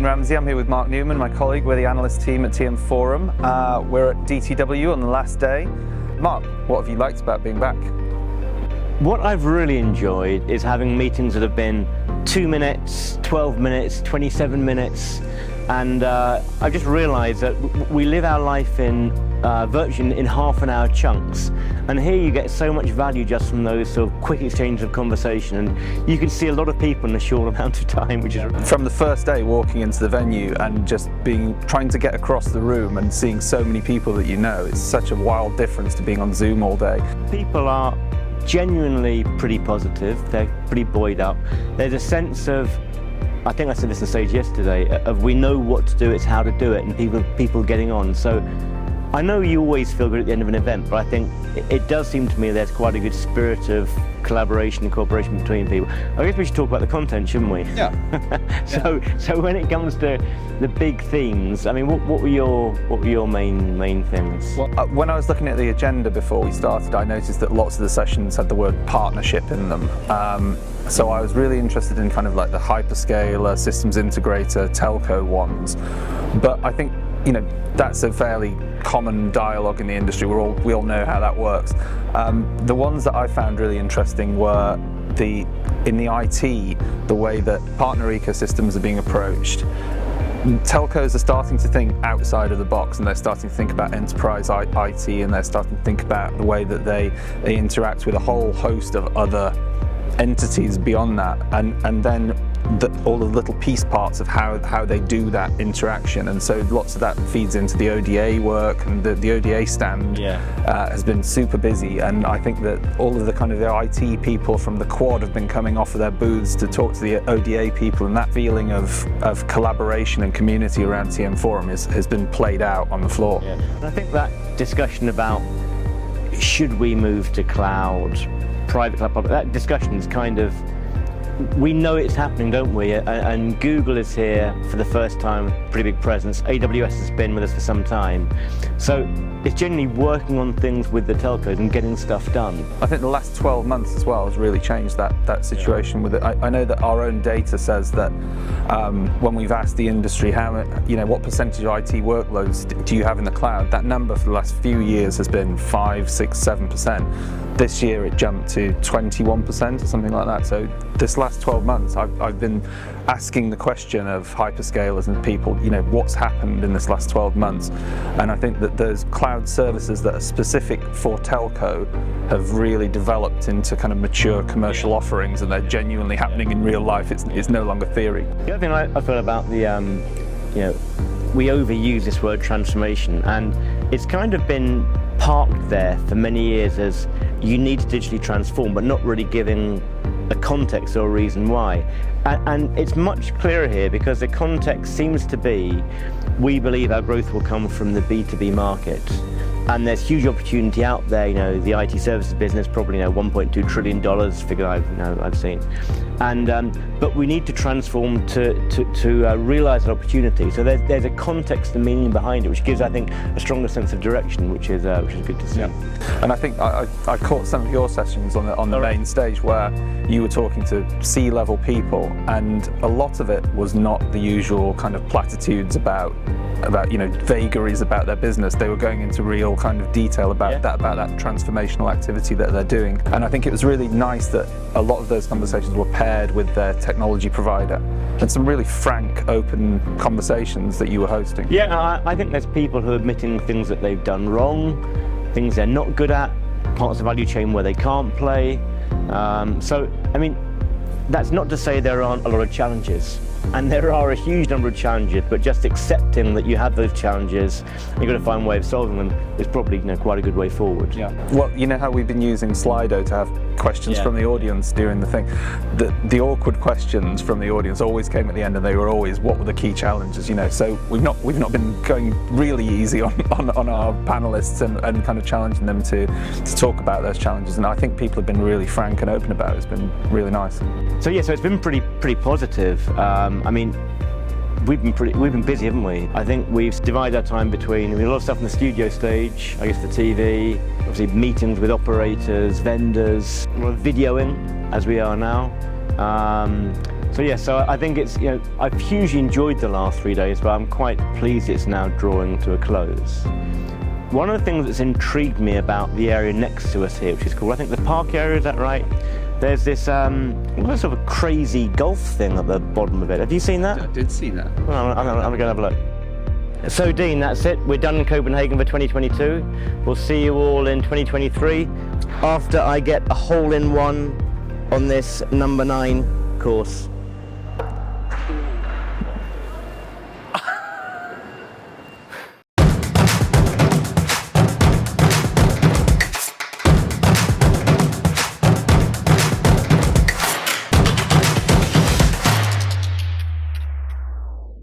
Ian Ramsay. I'm here with Mark Newman, my colleague. We're the Analyst team at TM Forum. We're at DTW on the last day. Mark, what have you liked about being back? What I've really enjoyed is having meetings that have been 2 minutes, 12 minutes, 27 minutes, and I've just realised that we live our life in virtually in half an hour chunks, and here you get so much value just from those sort of quick exchange of conversation, and you can see a lot of people in a short amount of time, which is from the first day walking into the venue and just trying to get across the room and seeing so many people that you know. It's such a wild difference to being on Zoom all day. People are genuinely pretty positive. They're pretty buoyed up. There's a sense of, I think I said this on stage yesterday, of we know what to do, it's how to do it, and people getting on. So I know you always feel good at the end of an event, but I think it does seem to me there's quite a good spirit of collaboration and cooperation between people. I guess we should talk about the content, shouldn't we? Yeah. So when it comes to the big themes, I mean, what were your main things? Well, when I was looking at the agenda before we started, I noticed that lots of the sessions had the word partnership in them. So I was really interested in kind of like the hyperscaler, systems integrator, telco ones. But I think, you know, that's a fairly common dialogue in the industry. We all know how that works. The ones that I found really interesting were in the IT, the way that partner ecosystems are being approached. Telcos are starting to think outside of the box, and they're starting to think about enterprise IT, and they're starting to think about the way that they interact with a whole host of other entities beyond that, and then all the little piece parts of how they do that interaction. And so lots of that feeds into the ODA work, and the ODA stand has been super busy, and I think that all of the kind of the IT people from the Quad have been coming off of their booths to talk to the ODA people, and that feeling of collaboration and community around TM Forum has been played out on the floor. Yeah. And I think that discussion about should we move to cloud, private cloud, public, that discussion is kind of, we know it's happening, don't we? And Google is here for the first time, pretty big presence. AWS has been with us for some time. So it's generally working on things with the telcos and getting stuff done. I think the last 12 months as well has really changed that situation with it. I know that our own data says that when we've asked the industry what percentage of IT workloads do you have in the cloud, that number for the last few years has been 5, 6, 7%. This year it jumped to 21% or something like that. So this last 12 months I've been asking the question of hyperscalers and people, what's happened in this last 12 months? And I think that those cloud services that are specific for telco have really developed into kind of mature commercial offerings, and they're genuinely happening in real life. It's no longer theory. The other thing I feel about the, we overuse this word transformation, and it's kind of been parked there for many years as you need to digitally transform, but not really giving a context or a reason why. And it's much clearer here, because the context seems to be, we believe our growth will come from the B2B market. And there's huge opportunity out there. The IT services business, probably $1.2 trillion figure I've seen, and but we need to transform to realise that opportunity. So there's a context and meaning behind it, which gives, I think, a stronger sense of direction, which is good to see. Yeah. And I think I caught some of your sessions on the main stage where you were talking to C-level people, and a lot of it was not the usual kind of platitudes about vagaries about their business. They were going into real kind of detail about that transformational activity that they're doing. And I think it was really nice that a lot of those conversations were paired with their technology provider, and some really frank, open conversations that you were hosting. Yeah, I think there's people who are admitting things that they've done wrong, things they're not good at, parts of the value chain where they can't play. So, I mean, that's not to say there aren't a lot of challenges. And there are a huge number of challenges, but just accepting that you have those challenges, you've got to find a way of solving them, is probably quite a good way forward. Yeah. Well, you know how we've been using Slido to have questions from the audience during the thing. The awkward questions from the audience always came at the end, and they were always, what were the key challenges? So we've not been going really easy on our panelists and kind of challenging them to talk about those challenges. And I think people have been really frank and open about it. It's been really nice. So it's been pretty positive. I mean, we've been busy, haven't we? I think we've divided our time between a lot of stuff on the studio stage, I guess the TV, obviously meetings with operators, vendors, a lot of videoing, as we are now. So yeah, so I think it's, I've hugely enjoyed the last 3 days, but I'm quite pleased it's now drawing to a close. One of the things that's intrigued me about the area next to us here, which is called, I think, the park area, is that right? There's this sort of a crazy golf thing at the bottom of it. Have you seen that? I did see that. Well, I'm going to have a look. So Dean, that's it. We're done in Copenhagen for 2022. We'll see you all in 2023 after I get a hole-in-one on this number 9 course.